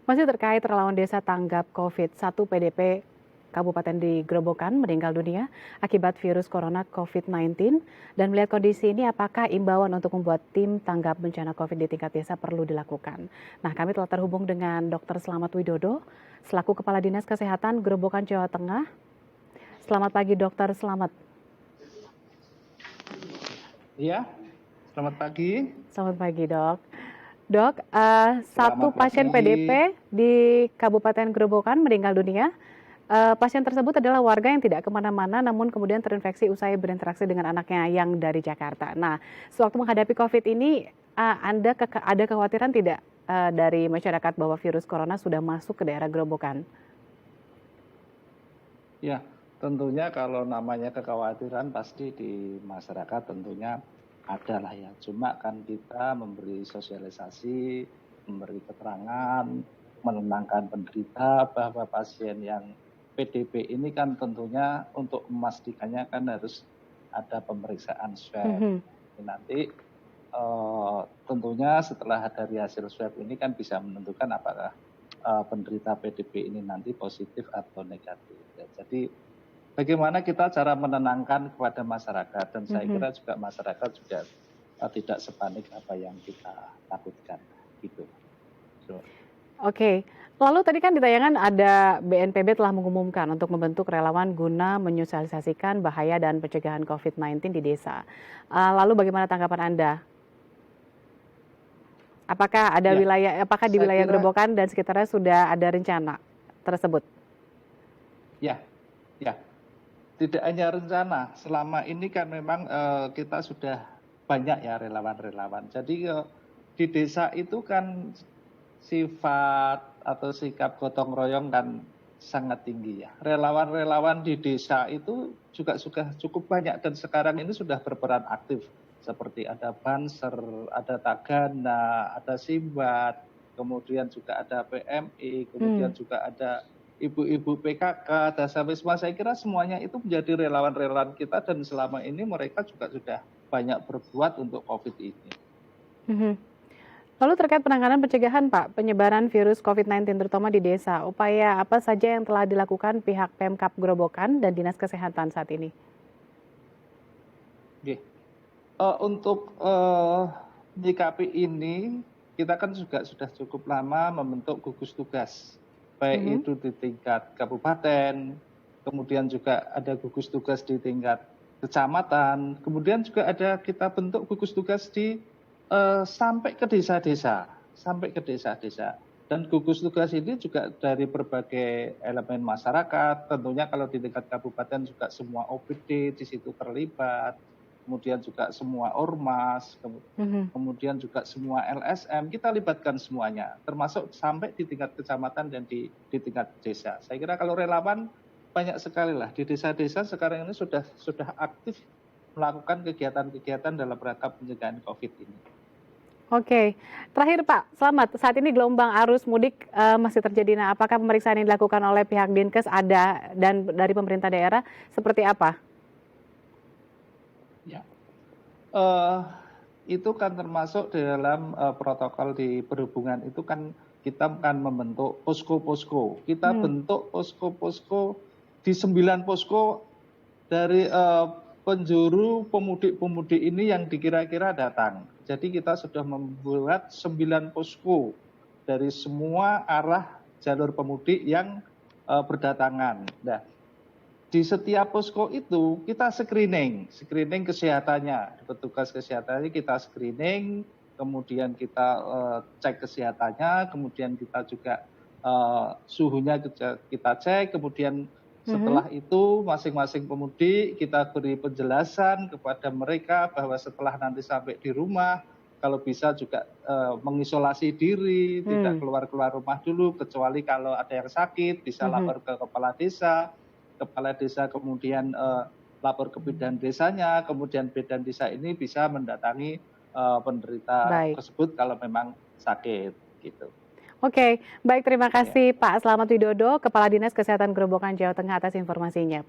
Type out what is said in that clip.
Masih terkait relawan desa tanggap COVID-1 PDP Kabupaten di Grobogan meninggal dunia akibat virus corona COVID-19 dan melihat kondisi ini apakah imbauan untuk membuat tim tanggap bencana COVID di tingkat desa perlu dilakukan. Nah, kami telah terhubung dengan Dr. Slamet Widodo selaku Kepala Dinas Kesehatan Grobogan, Jawa Tengah. Selamat pagi, Dokter Slamet. Iya, selamat pagi. Selamat pagi, Dok. Dok, satu Selamat pasien pagi. PDP di Kabupaten Grobogan meninggal dunia. Pasien tersebut adalah warga yang tidak kemana-mana namun kemudian terinfeksi usai berinteraksi dengan anaknya yang dari Jakarta. Nah, sewaktu menghadapi COVID ini, ada kekhawatiran tidak dari masyarakat bahwa virus corona sudah masuk ke daerah Grobogan? Ya, tentunya kalau namanya kekhawatiran pasti di masyarakat tentunya ada lah ya. Cuma kan kita memberi sosialisasi, memberi keterangan, menenangkan penderita bahwa pasien yang PDP ini kan tentunya untuk memastikannya kan harus ada pemeriksaan swab. Nanti tentunya setelah dari hasil swab ini kan bisa menentukan apakah penderita PDP ini nanti positif atau negatif. Ya, jadi bagaimana kita cara menenangkan kepada masyarakat dan saya kira juga masyarakat juga tidak sepanik apa yang kita takutkan gitu. Oke, lalu tadi kan di tayangan ada BNPB telah mengumumkan untuk membentuk relawan guna menyosialisasikan bahaya dan pencegahan COVID-19 di desa. Lalu bagaimana tanggapan Anda? Apakah ada di wilayah Grobogan dan sekitarnya sudah ada rencana tersebut? Ya, ya. Tidak hanya rencana, selama ini kan memang kita sudah banyak ya relawan-relawan. Jadi di desa itu kan sifat atau sikap gotong royong kan sangat tinggi ya. Relawan-relawan di desa itu juga sudah cukup banyak dan sekarang ini sudah berperan aktif. Seperti ada Banser, ada Tagana, ada Simbat, kemudian juga ada PMI, kemudian juga ada ibu-ibu PKK, Dasawisma. Saya kira semuanya itu menjadi relawan-relawan kita dan selama ini mereka juga sudah banyak berbuat untuk COVID ini. Lalu terkait penanganan pencegahan Pak, penyebaran virus COVID-19 terutama di desa, upaya apa saja yang telah dilakukan pihak Pemkab Grobogan dan Dinas Kesehatan saat ini? Untuk menyikapi ini, kita kan juga sudah cukup lama membentuk gugus tugas, baik itu di tingkat kabupaten, kemudian juga ada gugus tugas di tingkat kecamatan, kemudian juga ada kita bentuk gugus tugas di sampai ke desa-desa, Dan gugus tugas ini juga dari berbagai elemen masyarakat. Tentunya kalau di tingkat kabupaten juga semua OPD di situ terlibat, kemudian juga semua ormas, kemudian juga semua LSM. Kita libatkan semuanya, termasuk sampai di tingkat kecamatan dan di tingkat desa. Saya kira kalau relawan banyak sekali lah di desa-desa sekarang ini sudah aktif melakukan kegiatan-kegiatan dalam rangka pencegahan COVID ini. Oke, terakhir Pak Slamet, saat ini gelombang arus mudik masih terjadi. Nah, apakah pemeriksaan yang dilakukan oleh pihak Dinkes ada dan dari pemerintah daerah seperti apa? Ya, itu kan termasuk di dalam protokol di perhubungan itu kan kita kan membentuk posko-posko. Kita bentuk posko-posko di 9 posko dari penjuru pemudik-pemudik ini yang dikira-kira datang. Jadi kita sudah membuat 9 posko dari semua arah jalur pemudik yang berdatangan. Nah, di setiap posko itu kita screening kesehatannya. Petugas kesehatannya kita screening, kemudian kita cek kesehatannya, kemudian kita juga suhunya kita cek, kemudian setelah itu masing-masing pemudik kita beri penjelasan kepada mereka bahwa setelah nanti sampai di rumah, kalau bisa juga mengisolasi diri, tidak keluar rumah dulu, kecuali kalau ada yang sakit bisa lapor ke kepala desa kemudian lapor ke bidan desanya, kemudian bidan desa ini bisa mendatangi penderita tersebut kalau memang sakit gitu. Oke, baik, terima kasih Pak Slamet Widodo, Kepala Dinas Kesehatan Grobogan, Jawa Tengah atas informasinya.